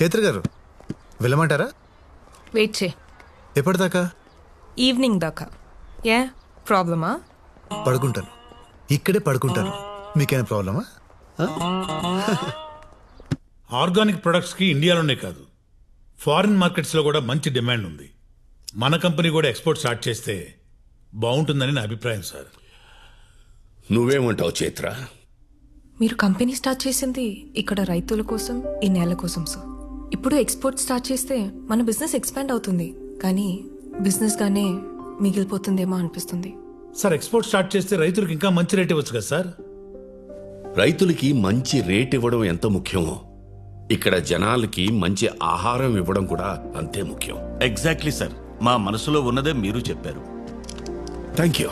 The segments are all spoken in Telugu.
చైత్ర గారు వెళ్ళమంటారా? వెయిట్ చే. ఎప్పటిదాకా? ఈవినింగ్ దాకా. ఏ ప్రాబ్లమా? పడుకుంటాను, ఇక్కడే పడుకుంటాను. మీకేమైనా ప్రాబ్లమా? ఆర్గానిక్ ప్రొడక్ట్స్కి ఇండియాలోనే కాదు ఫారిన్ మార్కెట్స్లో కూడా మంచి డిమాండ్ ఉంది. మన కంపెనీ కూడా ఎక్స్పోర్ట్ స్టార్ట్ చేస్తే బాగుంటుందని నా అభిప్రాయం సార్. నువ్వేమంటావు చైత్ర? మీరు కంపెనీ స్టార్ట్ చేసింది ఇక్కడ రైతుల కోసం, ఈ నేల కోసం సార్. ఇప్పుడు ఎక్స్పోర్ట్ స్టార్ట్ చేస్తే మన బిజినెస్ ఎక్స్పాండ్ అవుతుంది, కానీ బిజినెస్ గానే మిగిలిపోతుందేమో అనిపిస్తుంది సార్. ఎక్స్పోర్ట్ స్టార్ట్ చేస్తే రైతులకు ఇంకా మంచి రేట్ ఇవ్వచ్చు కదా సార్. రైతులకి మంచి రేట్ ఇవ్వడం ఎంత ముఖ్యమో ఇక్కడ జనాలకి మంచి ఆహారం ఇవ్వడం కూడా అంతే ముఖ్యం. ఎగ్జాక్ట్లీ సార్, మా మనసులో ఉన్నదే మీరు చెప్పారు. Thank you.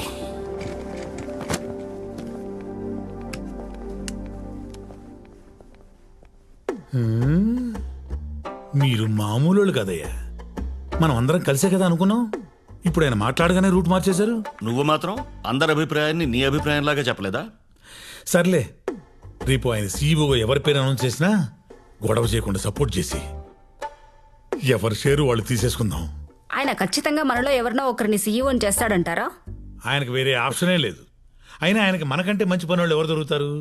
మీరు మామూలు కదయ్యా, మనం అందరం కలిసే కదా అనుకున్నాం. ఇప్పుడు ఆయన మాట్లాడగానే రూట్ మార్చేశారు. నువ్వు మాత్రం అందరి అభిప్రాయాన్ని నీ అభిప్రాయంలాగా చెప్పలేదా? సర్లే, రేపు ఆయన సీఈఓగా ఎవరి పేరు అనౌన్స్ చేసినా గొడవ చేయకుండా సపోర్ట్ చేసి ఎవరి షేరు వాళ్ళు తీసేసుకుందాం. ఆయన ఖచ్చితంగా మనలో ఎవరినో ఒకరిని సీఈఓని చేస్తాడంటారా? ఆయనకు వేరే ఆప్షనే లేదు. అయినా ఆయనకి మనకంటే మంచి పని వాళ్ళు ఎవరు దొరుకుతారు?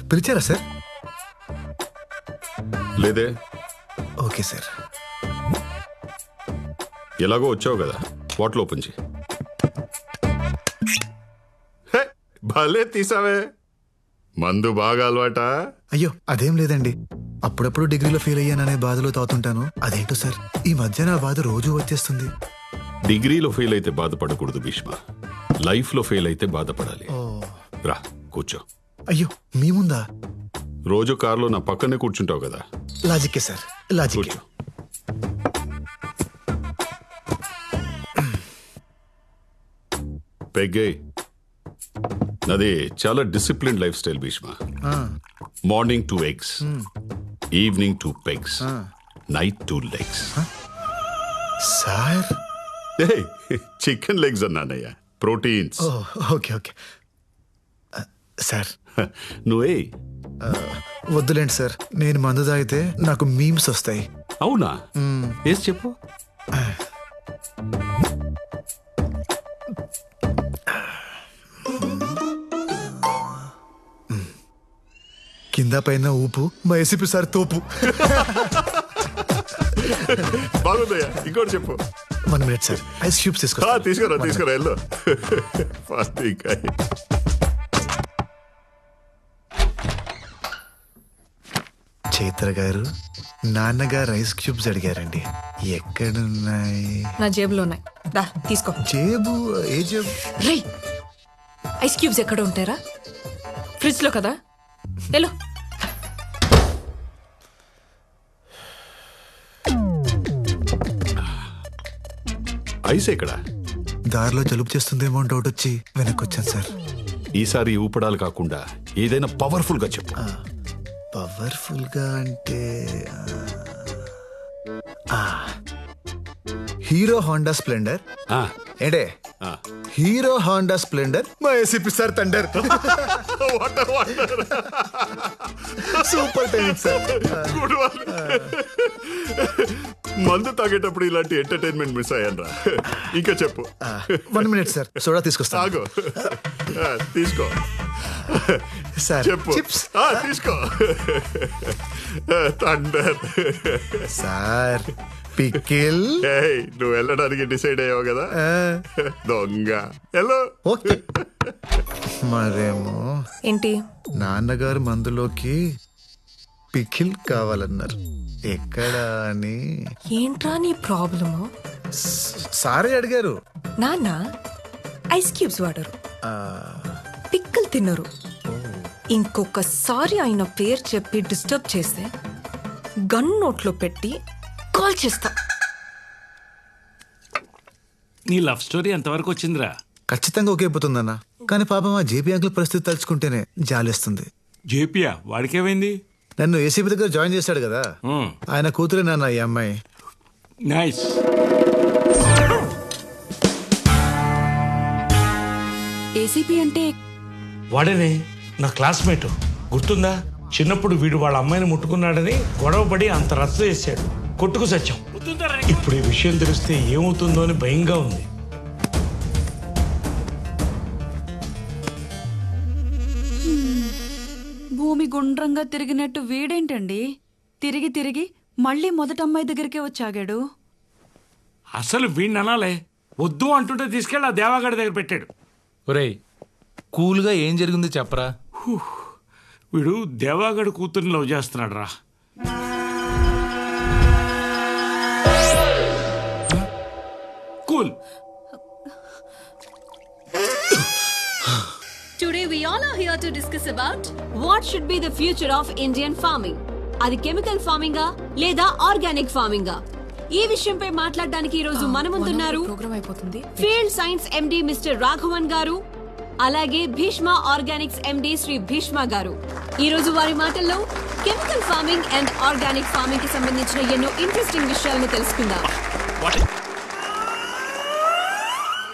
పిలిచారా సార్? లేదే. Okay sir. ఎలాగో వచ్చావు కదా, బాటిల్ ఓపెన్ చేయి. భలే తీసావే. మందు బాగా అలవాటా? అయ్యో అదేం లేదండి, అప్పుడప్పుడు డిగ్రీలో ఫెయిల్ అయ్యాననే బాధలో తాగుతుంటాను. అదేంటో సార్, ఈ మధ్య నా బాధ రోజు వచ్చేస్తుంది. డిగ్రీలో ఫెయిల్ అయితే బాధపడకూడదు భీష్మ, లైఫ్ లో ఫెయిల్ అయితే బాధపడాలి. రా కూర్చో. అయ్యో మీ ముందా? రోజు కారులో నా పక్కనే కూర్చుంటావు కదా. లాజిక్కే సార్, లాజిక్. పెగ్గే, నాది చాలా discipline life style Bhishma. Morning 2 eggs, evening 2 pegs, night 2 legs. Sir chicken legs అన్నానయ్యా, ప్రోటీన్స్. Okay okay sir. నువ్వే వద్దులేండి సార్, నేను మందు తాగితే నాకు మీమ్స్ వస్తాయి. అవునా? వేసి చెప్పు. కింద పైన ఊపు, మా ఏసీపీ సార్ తోపు. బాగుందయ్యా, ఇంకోటి చెప్పు. 1 minute సార్, ఐస్ క్యూబ్స్ తీసుకురా తీసుకురా వెళ్ళు. చైత్ర గారు, నాన్నగారు ఐస్ క్యూబ్స్ అడిగారండి. ఎక్కడున్నాయి? నా జేబులో ఉన్నాయి, దా తీసుకో. జేబు? ఏ జేబు? రే, ఐస్ క్యూబ్స్ ఎక్కడ ఉంటారా? ఫ్రిడ్జ్ లో కదా. హలో, ఐస్ ఎక్కడ? దారిలో జలుబు చేస్తుందేమో డౌట్ వచ్చి వెనక్కి వచ్చాను సార్. ఈసారి ఊపడాలు కాకుండా ఏదైనా పవర్ఫుల్ గా చెప్పు. పవర్ఫుల్ గా అంటే హీరో హోండా స్ప్లెండర్. ఏంటే హీరో హోండా స్ప్లెండర్, మా ACP sir thunder. Super timing sir. మందు తాగేటప్పుడు ఇలాంటి ఎంటర్టైన్మెంట్ మిస్ అయ్యానరా. ఇంకా చెప్పు. 1 minute సార్, సోడా తీసుకొస్తా. తీసుకో సార్. చెప్పు. చిప్స్ తీసుకో. Thunder sir. పికిల్. నువ్వు వెళ్ళడానికి డిసైడ్ అయ్యావు కదా, దొంగ. హలో. ఓకే. మరేమో ఏంటి? నాన్నగారు మందులోకి పికిల్ కావాలన్నారు. ఎక్కడా అని. ఏంట్రా నీ ప్రాబ్లము? సారే అడిగారు. నాన్న ఐస్ క్యూబ్స్ వాడరు, పిక్కలు తినరు. ఇంకొకసారి ఆయన పేరు చెప్పి డిస్టర్బ్ చేస్తే గన్ నోట్లో పెట్టి కాల్ చేస్తా. నీ లవ్ స్టోరీ ఎంతవరకు వచ్చిందిరా? ఖచ్చితంగా ఒకేపోతుందన్న. కానీ పాపం ఆ జేపీ అంకుల్ పరిస్థితి తలుచుకుంటేనే జాలేస్తుంది. జేపియా? వాడికేమైంది? నన్ను ఏసీపీ దగ్గర జాయిన్ చేశాడు కదా, ఆయన కూతురే నాన్న ఈ అమ్మాయి. నైస్. ఏసీపీ అంటే వాడేనే నా క్లాస్మేట్, గుర్తుందా? చిన్నప్పుడు వీడు వాళ్ళ అమ్మాయిని ముట్టుకున్నాడని గొడవపడి అంత రచ్చ చేశాడు, కొట్టుకు సత్యం. ఇప్పుడు ఈ విషయం తెలిస్తే ఏమవుతుందో అని భయంగా ఉంది. భూమి గుండ్రంగా తిరిగినట్టు వీడేంటండి తిరిగి తిరిగి మళ్ళీ మొదటి అమ్మాయి దగ్గరికే వచ్చాగాడు? అసలు వీడిని అనాలే, వద్దు అంటుంటే తీసుకెళ్ళి ఆ దేవాగడి దగ్గర పెట్టాడు. ఒరేయ్, కూల్గా ఏం జరిగిందో చెప్పరా. వీడు దేవాగడి కూతుర్ని లవ్ చేస్తున్నాడు రా. Cool. Today we all are here to discuss about what should be the future of Indian farming. అది కెమికల్ ఫార్మింగ్ లేదా ఆర్గానిక్ ఫార్మింగ్? ఈ విషయంపై మాట్లాడడానికి ఈ రోజు మన ముందున్నారు field science MD mister Raghavan garu, అలాగే భీష్మ ఆర్గానిక్స్ ఎండి శ్రీ భీష్మ గారు. ఈ రోజు వారి మాటల్లో chemical farming and organic farming కి సంబంధించిన ఎన్నో ఇంట్రెస్టింగ్ విషయాలను తెలుసుకుందాం.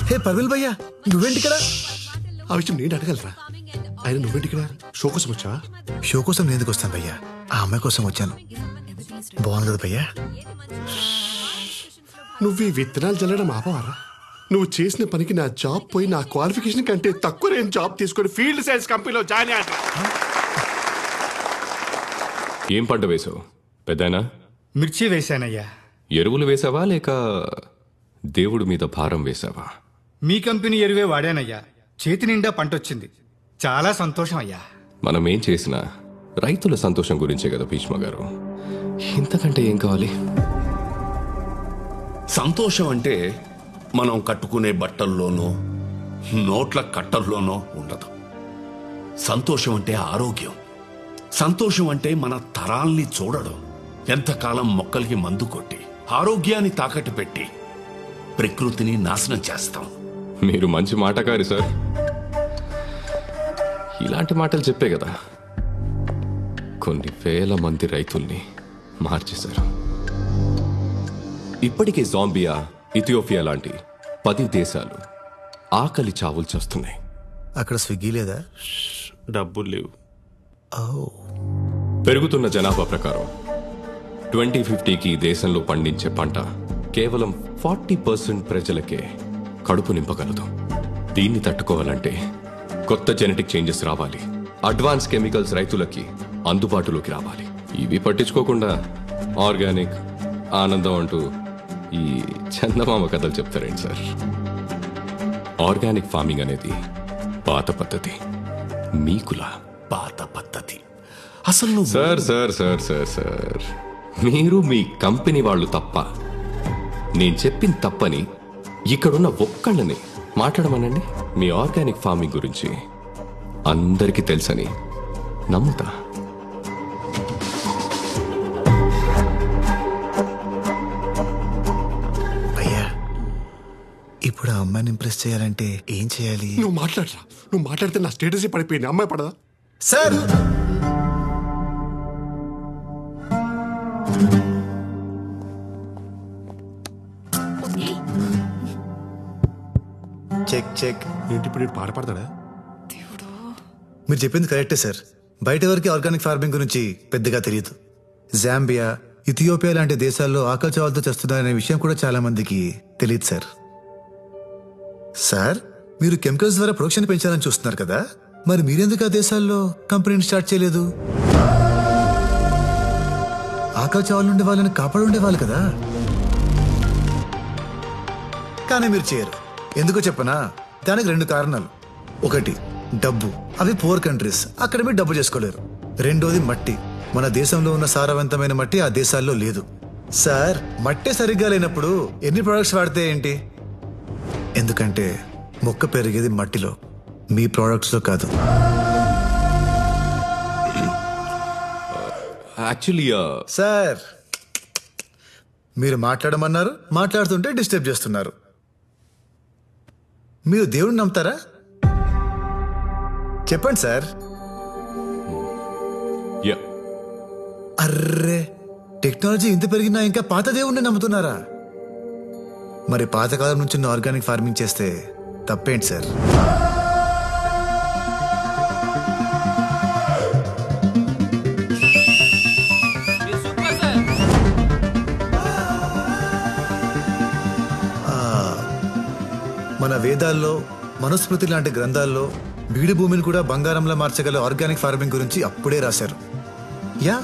హే పర్విల్ భయ్యా, నువ్వేంటి ఇక్కడ? ఆ విషయం నేను అడగలరా? ఆయన నువ్వేంటి ఇక్కడ? షో కోసం వచ్చా? షో కోసం నేను ఎందుకు వస్తాను భయ్యా, ఆ అమ్మాయి కోసం వచ్చాను. బాగుంది కదా భయ్యా? నువ్వు ఈ విత్తనాలు చల్లడం ఆపవారా? నువ్వు చేసిన పనికి నా జాబ్ పోయి నా క్వాలిఫికేషన్ కంటే తక్కువ నేను జాబ్ తీసుకొని ఫీల్డ్ సైన్స్ కంపెనీలో జాయిన్ అయ్యా. ఏం పంట వేసావు పెద్దనా? మిర్చి వేశానయ్యా. ఎరువులు వేసావా లేక దేవుడి మీద భారం వేసావా? మీ కంపెనీ ఎరువే వాడానయ్యా. చేతి నిండా పంట వచ్చింది, చాలా సంతోషం అయ్యా. మనం ఏం చేసినా రైతుల సంతోషం గురించే కదా భీష్మ గారు, ఇంతకంటే ఏం కావాలి? సంతోషం అంటే మనం కట్టుకునే బట్టల్లోనో నోట్ల కట్టల్లోనో ఉండదు. సంతోషం అంటే ఆరోగ్యం. సంతోషం అంటే మన తరాల్ని చూడడం. ఎంతకాలం మొక్కలకి మందు కొట్టి ఆరోగ్యాన్ని తాకట్టు పెట్టి ప్రకృతిని నాశనం చేస్తాం. మీరు మంచి మాటకారి సార్. ఇలాంటి మాటలు చెప్పే కదా కొన్ని వేల మంది రైతుల్ని మార్చేశారు. ఇప్పటికే జాంబియా, ఇథియోపియా లాంటి 10 దేశాలు ఆకలి చావులు చేస్తున్నాయి. అక్కడ స్విగ్గీ లేదా? డబ్బులు లేవు. పెరుగుతున్న జనాభా ప్రకారం 2050కి దేశంలో పండించే పంట కేవలం 40% ప్రజలకే కడుపు నింపగలదు. దీన్ని తట్టుకోవాలంటే కొత్త జెనెటిక్ చేంజెస్ రావాలి. అడ్వాన్స్ కెమికల్స్ రైతులకి అందుబాటులోకి రావాలి. ఇవి పట్టించుకోకుండా ఆర్గానిక్, ఆనందం అంటూ ఈ చందమామ కథలు చెప్తారేంటి సార్? ఆర్గానిక్ ఫార్మింగ్ అనేది పాత పద్ధతి, మీకులా పాత పద్ధతి. అసలు sir sir sir sir sir మీరు మీ కంపెనీ వాళ్ళు తప్ప, నేను చెప్పింది తప్పని ఇక్కడున్న ఒక్కళ్ళని మాట్లాడమనండి. మీ ఆర్గానిక్ ఫార్మింగ్ గురించి అందరికీ తెలుసని నమ్ముతా. భయ్యా, ఇప్పుడు ఆ అమ్మాయిని ఇంప్రెస్ చేయాలంటే ఏం చేయాలి? నువ్వు మాట్లాడరా. నువ్వు మాట్లాడితే నా స్టేటస్ పడిపోయింది. అమ్మాయి పడదా? Sir check check. ఏంటి ఇప్పుడు పాట పాడతాడా? మీరు చెప్పింది కరెక్టే సార్. బయట వరకు ఆర్గానిక్ ఫార్మింగ్ గురించి పెద్దగా తెలియదు. జాంబియా, ఇథియోపియా లాంటి దేశాల్లో ఆకలి చావులతో చేస్తున్నారనే విషయం కూడా చాలా మందికి తెలియదు సార్. సార్, మీరు కెమికల్స్ ద్వారా ప్రొడక్షన్ పెంచాలని చూస్తున్నారు కదా, మరి మీరెందుకు ఆ దేశాల్లో కంపెనీని స్టార్ట్ చేయలేదు? ఆకలి చావులు ఉండే వాళ్ళని కాపాడు ఉండేవాళ్ళు కదా. కానీ మీరు చేయరు. ఎందుకో చెప్పనా? దానికి 2 కారణాలు. ఒకటి డబ్బు, అవి పూర్ కంట్రీస్, అక్కడ మీరు డబ్బు చేసుకోలేరు. రెండోది మట్టి, మన దేశంలో ఉన్న సారవంతమైన మట్టి ఆ దేశాల్లో లేదు. సార్, మట్టి సరిగ్గా లేనప్పుడు ఎన్ని ప్రొడక్ట్స్ వాడితే ఏంటి? ఎందుకంటే మొక్క పెరిగేది మట్టిలో, మీ ప్రొడక్ట్స్ లో కాదు. యాక్చువల్లీ సార్, మీరు మాట్లాడమన్నారు, మాట్లాడుతుంటే డిస్టర్బ్ చేస్తున్నారు. మీరు దేవుడిని నమ్ముతారా? చెప్పండి సార్. అర్రే, టెక్నాలజీ ఇంత పెరిగినా ఇంకా పాత దేవుణ్ణి నమ్ముతున్నారా? మరి పాతకాలం నుంచి ఆర్గానిక్ ఫార్మింగ్ చేస్తే తప్పేంటి సార్? మన వేదాల్లో, మనుస్మృతి లాంటి గ్రంథాల్లో బీడు భూమిని కూడా బంగారంలా మార్చగల ఆర్గానిక్ ఫార్మింగ్ గురించి అప్పుడే రాశారు. Yeah,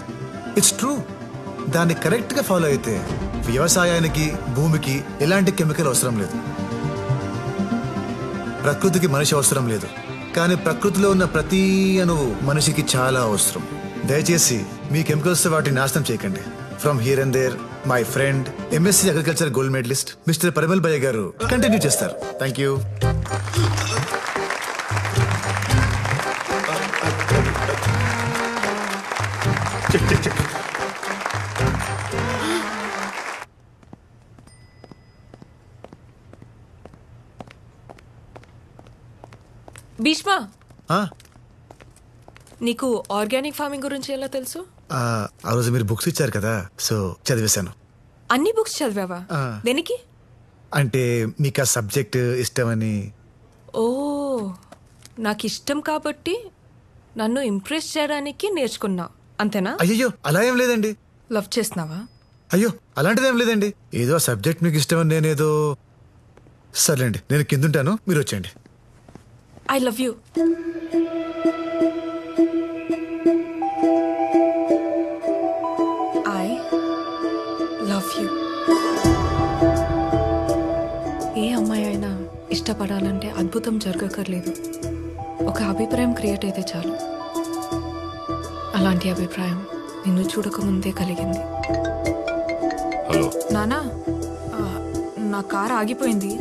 it's true. దాన్ని కరెక్ట్గా ఫాలో అయితే వ్యవసాయానికి, భూమికి ఎలాంటి కెమికల్ అవసరం లేదు. ప్రకృతికి మనిషి అవసరం లేదు. కానీ ప్రకృతిలో ఉన్న ప్రతి అణువు మనిషికి చాలా అవసరం. దయచేసి మీ కెమికల్స్ వాటిని నాశనం చేయకండి. From here and there, my friend MSc agriculture gold medalist mister Parimal భయ్య గారు కంటిన్యూ చేస్తారు. Thank you. భీష్మ, నీకు ఆర్గానిక్ ఫార్మింగ్ గురించి ఎలా తెలుసు? ఆ రోజు మీరు బుక్స్ ఇచ్చారు కదా, సో చదివేశాను. అన్ని బుక్స్ చదివావా? దేనికి? అంటే మీకు ఆ సబ్జెక్ట్ ఇష్టమని. ఓ, నాకు ఇష్టం కాబట్టి నన్ను ఇంప్రెస్ చేయడానికి నేర్చుకున్నా, అంతేనా? అయ్యో, అలా ఏం లేదండి. లవ్ చేస్తున్నావా? అయ్యో, అలాంటిదేం లేదండి. ఏదో ఆ సబ్జెక్ట్ మీకు ఇష్టమని నేనేదో. సర్లేండి, నేను కిందుంటాను, మీరు వచ్చేయండి. I love you. I love you. ఏ అమ్మాయి అయినా ఇష్టపడాలంటే అద్భుతం జరగక్కర్లేదు. ఒక అభిప్రాయం క్రియేట్ అయితే చాలు. అలాంటి అభిప్రాయం నిన్ను చూడకముందే కలిగింది. హలో నానా, నా కార్ ఆగిపోయింది.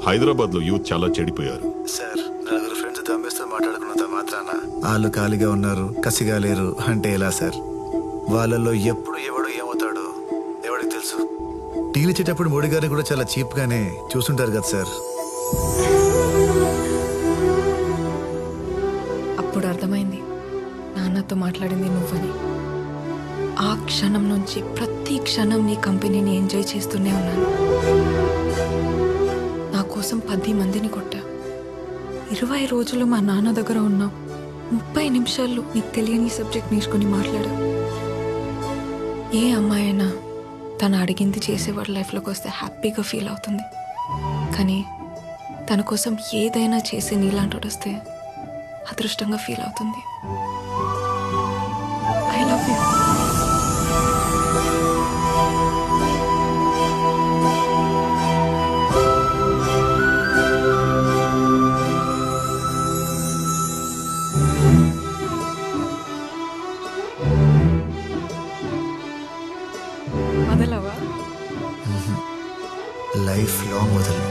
హైదరాబాద్ లో యూత్ చాలా చెడిపోయారు సార్. నలుగురు ఫ్రెండ్స్ దమ్మేస్తూ మాట్లాడుకున్నంత మాత్రాన వాళ్ళు ఖాళీగా ఉన్నారు, కసిగా లేరు అంటే ఎలా సార్? వాళ్ళల్లో ఎప్పుడు ఎవడు ఏమవుతాడో ఎవడికి తెలుసు. టీలు ఇచ్చేటప్పుడు మోడీ గారిని కూడా చాలా చీప్ గానే చూస్తుంటారు కదా సార్. అప్పుడు అర్థమైంది నాన్నతో మాట్లాడింది నువ్వని. ఆ క్షణం నుంచి ప్రతి క్షణం నీ కంపెనీని ఎంజాయ్ చేస్తూనే ఉన్నాను. నా కోసం 10 మందిని కొట్టా. 20 రోజులు మా నాన్న దగ్గర ఉన్నావు. 30 నిమిషాల్లో నీకు తెలియని సబ్జెక్ట్ నేర్చుకుని మాట్లాడా. ఏ అమ్మాయి అయినా తను అడిగింది చేసేవాడి లైఫ్లోకి వస్తే హ్యాపీగా ఫీల్ అవుతుంది. కానీ తన కోసం ఏదైనా చేసి నీలాంటి వస్తే అదృష్టంగా ఫీల్ అవుతుంది. I love you. వదలవా? లైఫ్ లాంగ్ వదలను.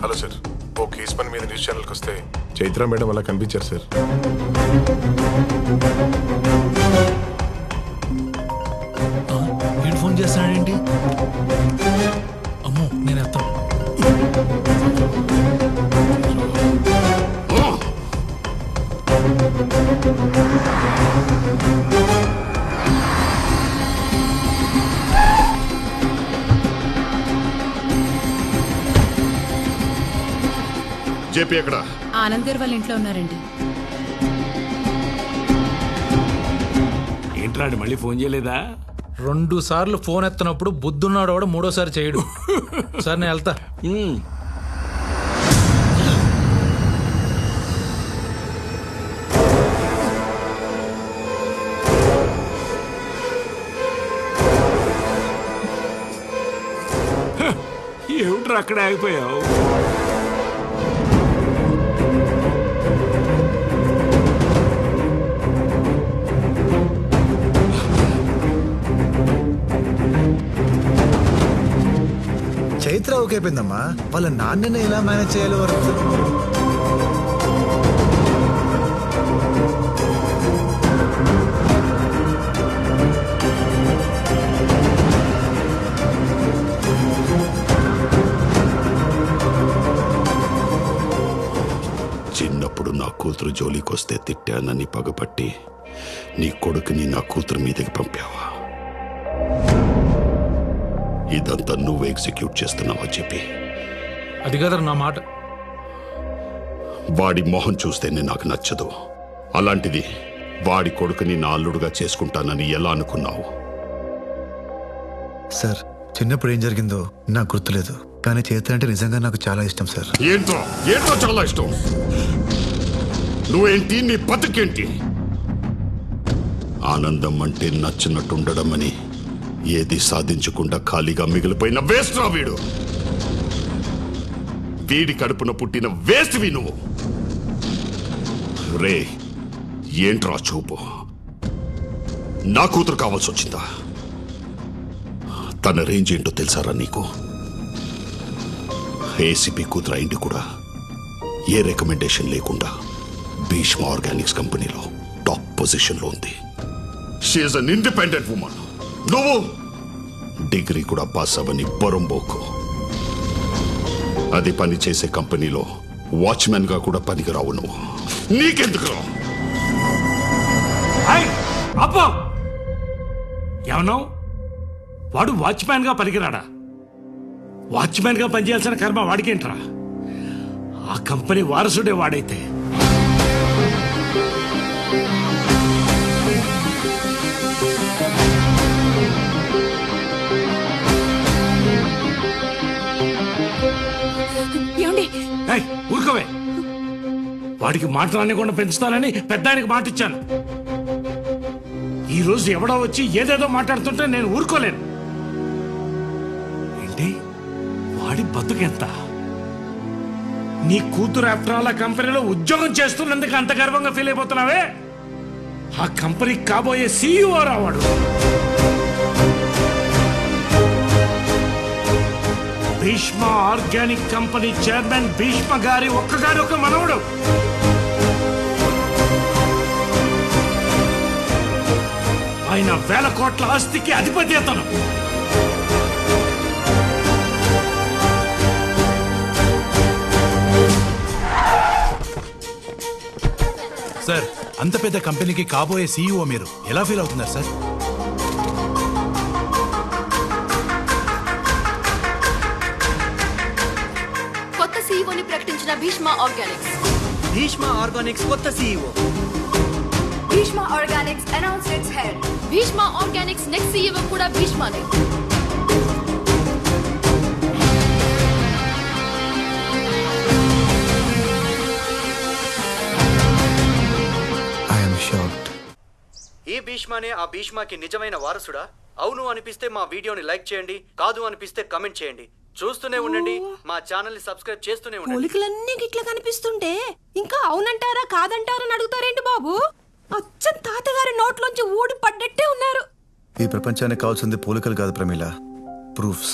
హలో సార్, ఓ కేసు పని మీద న్యూస్ ఛానల్కి వస్తే చైత్ర మేడం అలా కనిపించారు సార్. వీడు ఫోన్ చేస్తాడేంటి? అమ్మో, నేను ఎత్తాను. జేపీ ఎక్కడ? ఆనంద్ గారు వాళ్ళ ఇంట్లో ఉన్నారండి. ఏంట్రాడు మళ్ళీ ఫోన్ చేయలేదా? 2 సార్లు ఫోన్ ఎత్తనప్పుడు బుద్ధున్నాడు కూడా 3వసారి చేయడు. సార్ నేను వెళ్తా. ఏమిట్రా అక్కడ ఆగిపోయావు? చైత్ర ఓకే అయిపోయిందమ్మా, వాళ్ళ నాన్నని ఎలా మేనేజ్ చేయాలో వరకు. చిన్నప్పుడు నా కూతురు జోలికొస్తే తిట్టానని పగపట్టి నీ కొడుకుని నా కూతురు మీదకి పంపావా? ఇదంతా నువ్వు ఎగ్జిక్యూట్ చేస్తున్నావా చెప్పి? అది కదా నా మాట. వాడి మొహం చూస్తేనే నాకు నచ్చదు. అలాంటిది వాడి కొడుకుని నా అల్లుడుగా చేసుకుంటానని ఎలా అనుకున్నావు? సార్, చిన్నప్పుడు ఏం జరిగిందో నాకు గుర్తులేదు, కానీ చైత్ర అంటే నిజంగా నాకు చాలా ఇష్టం సార్. ఏంటో ఏంటో చాలా ఇష్టం. నువ్వేంటి, నీ బతుకేంటి? ఆనందం అంటే నచ్చినట్టుండడం అని, ఏది సాధించకుండా ఖాళీగా మిగిలిపోయిన వేస్ట్ రా వీడు. వీడి కడుపున పుట్టిన వేస్ట్ వి నువ్వు. రే, ఏంట్రా చూపు? నా కూతురు కావాల్సి వచ్చిందా? తన రేంజ్ ఏంటో తెలుసారా నీకు? ఏసీపీ కూతురు అయింది కూడా ఏ రికమెండేషన్ లేకుండా భీష్మ ఆర్గానిక్స్ కంపెనీలో టాప్ పొజిషన్లో ఉంది. She's an independent woman. నువ్వు డిగ్రీ కూడా పాస్ అవ్వని పొరంబోకు. అది పని చేసే కంపెనీలో వాచ్మెన్ గా కూడా పనికిరావు నువ్వు. నీకెందుకు రా? అబ్బా, ఏమన్నావు? వాడు వాచ్మ్యాన్ గా పనికిరాడా? వాచ్మ్యాన్ గా పనిచేయాల్సిన కర్మ వాడికేంట్రా? ఆ కంపెనీ వారసుడే వాడైతే. ఊరుకోవే. వాడికి మాట్లాడకుండా పెంచుతానని పెద్ద ఆయనకి మాట ఇచ్చాను. ఈ రోజు ఎవడో వచ్చి ఏదేదో మాట్లాడుతుంటే నేను ఊరుకోలేను. ఏంటి వాడి బతుకెంత? నీ కూతురు ఆఫ్టర్ ఆల్ ఆ కంపెనీలో ఉద్యోగం చేస్తున్నందుకు అంత గర్వంగా ఫీల్ అయిపోతున్నావే? ఆ కంపెనీకి కాబోయే సీఈఓ రావాడు. Bhishma organic company chairman Bhishma గారి ఒక్కగానొక్క మనవడు. ఆయన 1000 కోట్ల ఆస్తికి అధిపతి అతను. సార్, అంత పెద్ద కంపెనీకి కాబోయే సీఈఓ మీరు ఎలా ఫీల్ అవుతున్నారు సార్? కొత్త సీఈఓని ప్రకటించిన భీష్మ ఆర్గానిక్స్. భీష్మ ఆర్గానిక్స్ కొత్త CEO. Bhishma Organics announce its head. Bhishma Organics next CEO కూడా భీష్మనే. ఈ భీష్మనే ఆ భీష్మకి నిజమైన వారసుడా? అవును అనిపిస్తే మా వీడియోని లైక్ చేయండి, కాదు అనిపిస్తే కమెంట్ చేయండి. చూస్తూనే ఉండండి, మా ఛానల్ ని సబ్స్క్రైబ్ చేస్తూనే ఉండండి. పోలికలన్నీ గిట్ల కనిపిస్తుంటే ఇంకా అవునంటారా కాదంటారా అడుగుతారేంటి బాబు? అచ్చం తాతగారి నోట్లోంచి ఊడి పడ్డట్టే ఉన్నారు. ఈ ప్రపంచానికి కావాల్సింది పోలికలు కాదు ప్రమీల, ప్రూఫ్స్.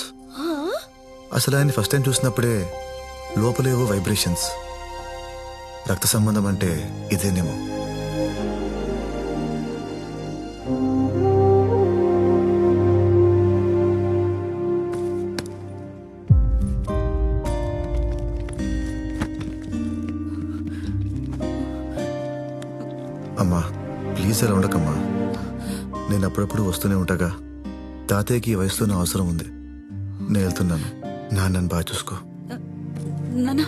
అసలు ఆయన ఫస్ట్ టైం చూసినప్పుడే లోపలేవో వైబ్రేషన్స్. రక్త సంబంధం అంటే ఇదేనేమో. అమ్మా ప్లీజ్ అలా ఉండకమ్మా. నేను అప్పుడప్పుడు వస్తూనే ఉంటాగా. తాతయ్యకి ఈ వయసులోనే అవసరం ఉంది. నేను వెళ్తున్నాను. నాన్నని బాగా చూసుకో. నాన్న